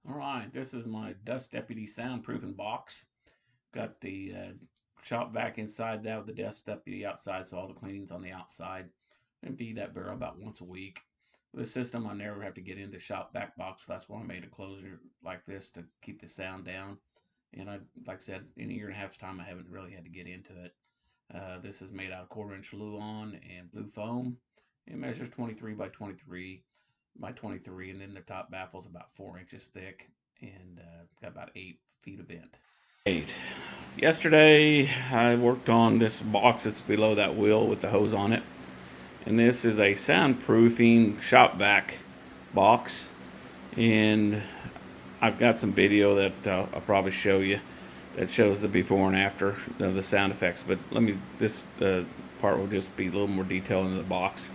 All right, this is my Dust Deputy soundproofing box. Got the shop vac inside that with the Dust Deputy outside, so all the cleaning's on the outside. And feed that barrel about once a week. With this system, I never have to get into the shop vac box. So that's why I made a closure like this to keep the sound down. And like I said, in a year and a half's time, I haven't really had to get into it. This is made out of quarter-inch Luan and blue foam. It measures 23 by 23 by 23, and then the top baffle's about 4 inches thick and got about 8 feet of vent. Eight. Yesterday, I worked on this box that's below that wheel with the hose on it, and this is a soundproofing shop vac box, and I've got some video that I'll probably show you that shows the before and after the sound effects, but this part will just be a little more detailed into the box.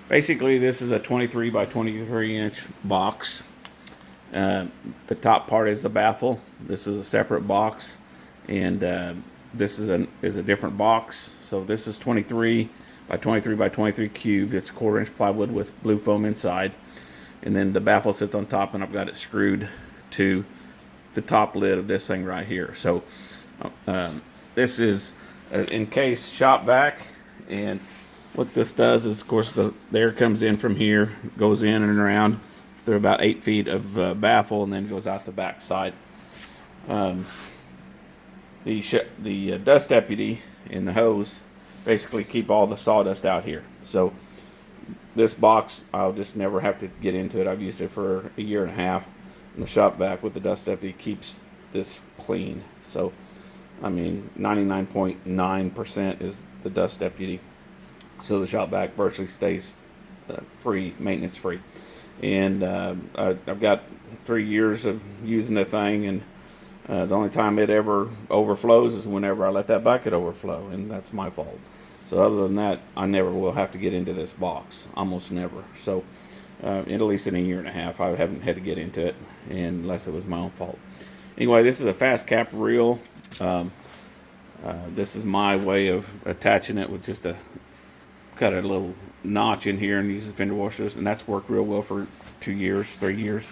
Basically, this is a 23 by 23 inch box. The top part is the baffle. This is a separate box, and this is a different box. So this is 23 by 23 by 23 cube. It's quarter-inch plywood with blue foam inside, and then the baffle sits on top, and I've got it screwed to the top lid of this thing right here. So this is encased shop vac, and what this does is, of course, the air comes in from here, goes in and around through about 8 feet of baffle, and then goes out the back side. The Dust Deputy and the hose basically keep all the sawdust out here. So this box, I'll just never have to get into it. I've used it for a year and a half. And the shop vac with the Dust Deputy keeps this clean. So, I mean, 99.9% is the Dust Deputy. So the shop vac virtually stays free, maintenance free. And I've got 3 years of using the thing, and the only time it ever overflows is whenever I let that bucket overflow, and that's my fault. So other than that, I never will have to get into this box, almost never. So at least in a year and a half, I haven't had to get into it, unless it was my own fault. Anyway, this is a fast cap reel. This is my way of attaching it with just cut a little notch in here and use the fender washers, and that's worked real well for 2 years, 3 years.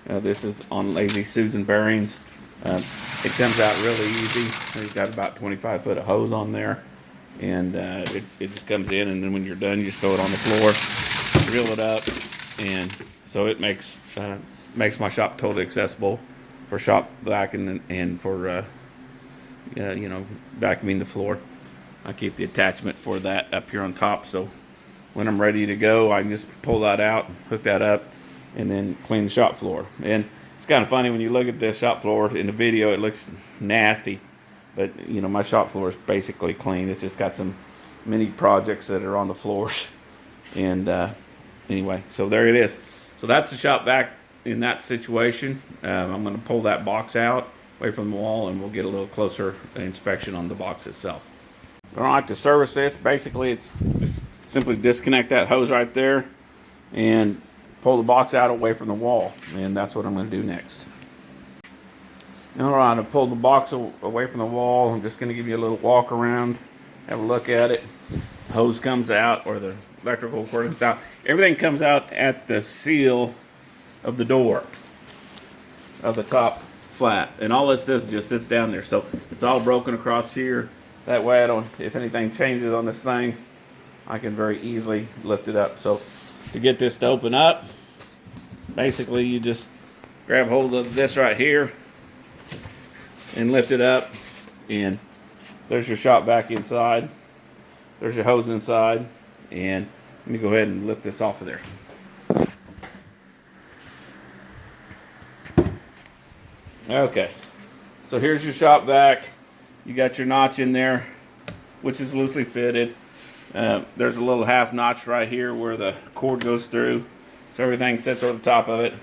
This is on Lazy Susan bearings. It comes out really easy. It's got about 25 foot of hose on there, and it just comes in, and then when you're done, you just throw it on the floor, reel it up, and so it makes my shop totally accessible for shop vacuuming and for vacuuming the floor. I keep the attachment for that up here on top, so when I'm ready to go, I can just pull that out, hook that up, and then clean the shop floor. And it's kind of funny when you look at the shop floor in the video, it looks nasty, but my shop floor is basically clean. It's just got some mini projects that are on the floors. And anyway, so there it is. So that's the shop vac in that situation. I'm going to pull that box out away from the wall, and we'll get a little closer inspection on the box itself. All right, to service this, basically it's just simply disconnect that hose right there and pull the box out away from the wall, and that's what I'm going to do next. All right, I pulled the box away from the wall. I'm just going to give you a little walk around, have a look at it. The hose comes out, or the electrical cord comes out. Everything comes out at the seal of the door of the top flat, and all this does is just sits down there. So it's all broken across here. That way if anything changes on this thing, I can very easily lift it up. So to get this to open up, basically you just grab hold of this right here and lift it up, and there's your shop vac inside. There's your hose inside, and let me go ahead and lift this off of there. Okay, so here's your shop vac. You got your notch in there, which is loosely fitted. There's a little half notch right here where the cord goes through, so everything sits over the top of it.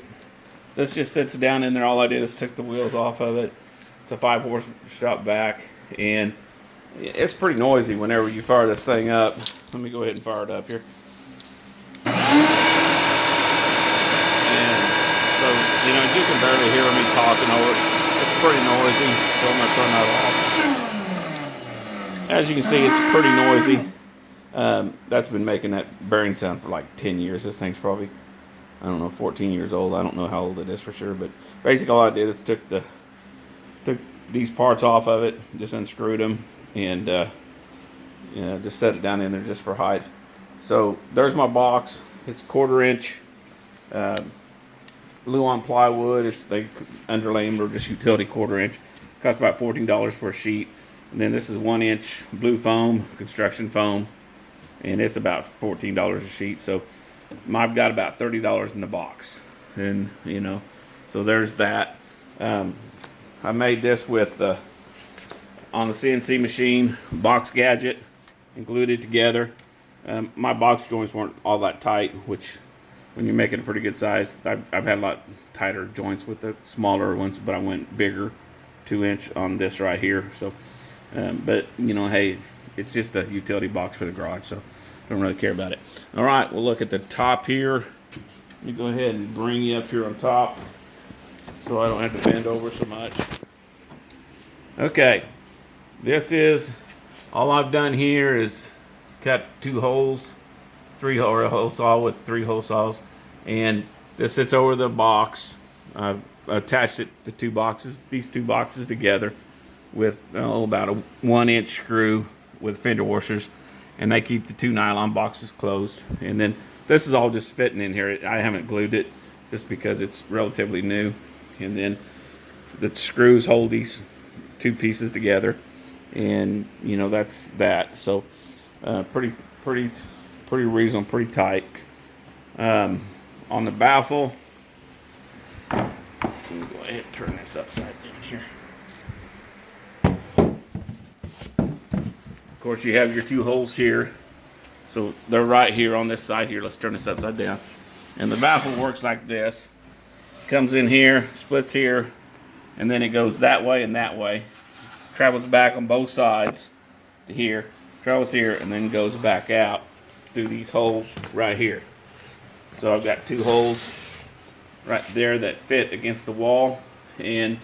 This just sits down in there. All I did is took the wheels off of it. It's a 5-horse shop vac, and it's pretty noisy whenever you fire this thing up. Let me go ahead and fire it up here. And so, you can barely hear me talking over it. It's pretty noisy, so I'm going to turn that off. As you can see, it's pretty noisy. That's been making that bearing sound for like 10 years. This thing's probably I don't know, 14 years old. I don't know how old it is for sure, but basically all I did is took these parts off of it, just unscrewed them, and just set it down in there just for height. So there's my box. It's 1/4 inch Luan plywood. It's they underlay them or just utility 1/4 inch. Costs about $14 for a sheet. And then this is 1 inch blue foam, construction foam, and it's about $14 a sheet. So I've got about $30 in the box, and so there's that. I made this with on the CNC machine, box gadget, and glued it together. My box joints weren't all that tight, which when you're making a pretty good size, I've had a lot tighter joints with the smaller ones, but I went bigger, 2 inch on this right here. So, but hey, it's just a utility box for the garage, so I don't really care about it. All right, we'll look at the top here. Let me go ahead and bring you up here on top so I don't have to bend over so much. Okay, this is all I've done here is cut 2 holes, 3 or a hole saw with 3 hole saws, and this sits over the box. I've attached the 2 boxes, these 2 boxes together with about a 1 inch screw with fender washers, and they keep the 2 nylon boxes closed. And then this is all just fitting in here. I haven't glued it just because it's relatively new. And then the screws hold these 2 pieces together, and that's that. So pretty reasonable, pretty tight. On the baffle, let me go ahead and turn this upside down here. Of course, you have your 2 holes here, so they're right here on this side here. Let's turn this upside down. And the baffle works like this. Comes in here, splits here, and then it goes that way and that way. Travels back on both sides to here, travels here, and then goes back out through these holes right here. So I've got 2 holes right there that fit against the wall, and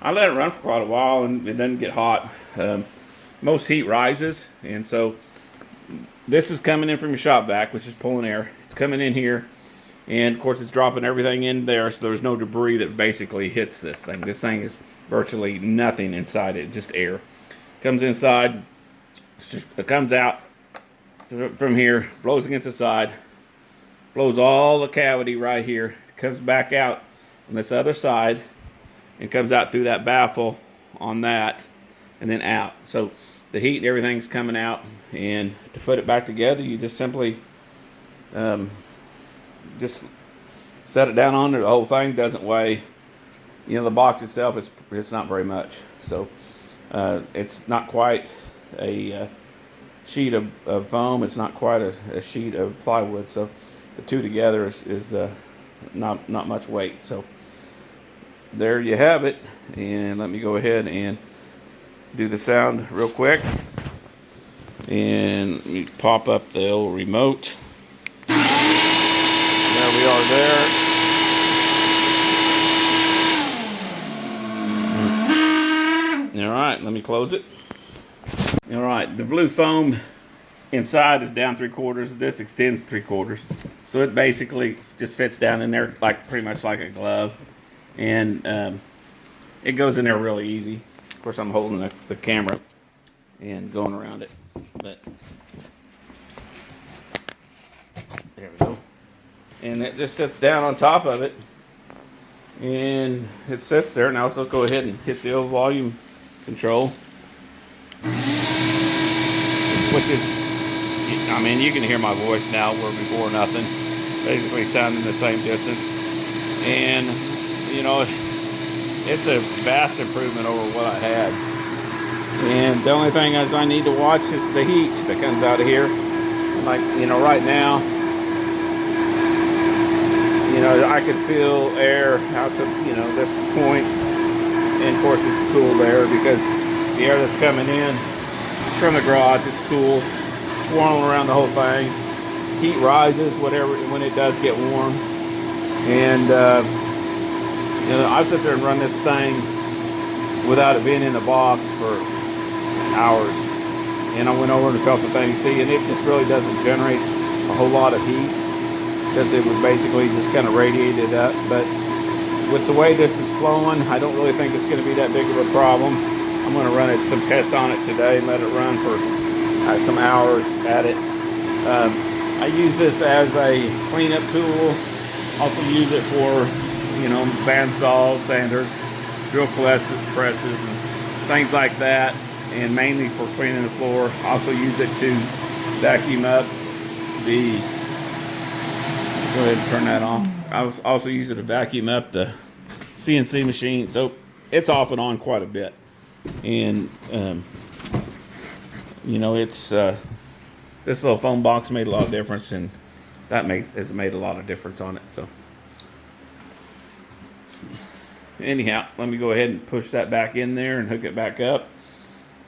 I let it run for quite a while, and it doesn't get hot. Most heat rises, and so this is coming in from your shop vac, which is pulling air. It's coming in here, and of course it's dropping everything in there, so there's no debris that basically hits this thing. This thing is virtually nothing inside it, just air. Comes inside, it comes out from here, blows against the side, blows all the cavity right here, comes back out on this other side, and comes out through that baffle on that, and then out. So the heat and everything's coming out, and to put it back together, you just simply just set it down on there. The whole thing doesn't weigh, the box itself it's not very much. So it's not quite a sheet of foam. It's not quite a sheet of plywood. So the 2 together is not much weight. So there you have it. And let me go ahead and do the sound real quick. And let me pop up the old remote. There we are there. All right, let me close it. All right, the blue foam inside is down 3/4. This extends 3/4. So it basically just fits down in there pretty much like a glove. And it goes in there really easy. Of course, I'm holding the camera and going around it. But there we go. And it just sits down on top of it. And it sits there. Now let's go ahead and hit the old volume control. Which is, you can hear my voice now where before nothing. Basically sounding the same distance. And, it's a vast improvement over what I had. And the only thing is I need to watch is the heat that comes out of here. Like, right now, I could feel air out to, this point. And of course it's cool there because the air that's coming in from the garage is cool, swirling around the whole thing. Heat rises when it does get warm. And, I sit there and run this thing without it being in the box for hours. And I went over and felt the thing, and it just really doesn't generate a whole lot of heat. because it was basically just kind of radiated up. But with the way this is flowing, I don't really think it's going to be that big of a problem. I'm going to run some tests on it today and let it run for some hours at it. I use this as a cleanup tool. Also use it for, bandsaws, sanders, drill presses, and things like that, and mainly for cleaning the floor. Also use it to vacuum up the. Go ahead and turn that on. I also use it to vacuum up the CNC machine, so it's off and on quite a bit. And it's this little foam box made a lot of difference, and that has made a lot of difference on it. So anyhow, let me go ahead and push that back in there and hook it back up.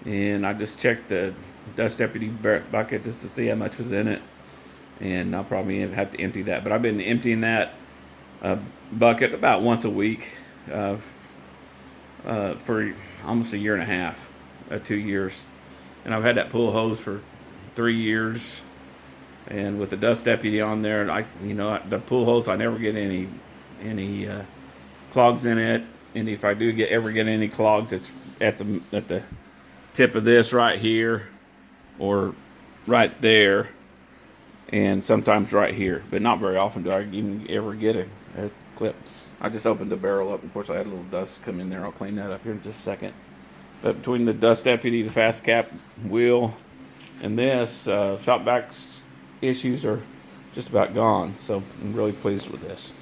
And I just checked the Dust Deputy bucket just to see how much was in it, and I'll probably have to empty that. But I've been emptying that bucket about once a week for almost a year and a half, 2 years. And I've had that pool hose for 3 years. And with the Dust Deputy on there, the pool hose, I never get any clogs in it. And if I do ever get any clogs, it's at the tip of this right here, or right there, and sometimes right here. But not very often do I even ever get a clip. I just opened the barrel up. Of course, I had a little dust come in there. I'll clean that up here in just a second. But between the Dust Deputy, the fast cap wheel, and this, shop vac issues are just about gone. So I'm really pleased with this.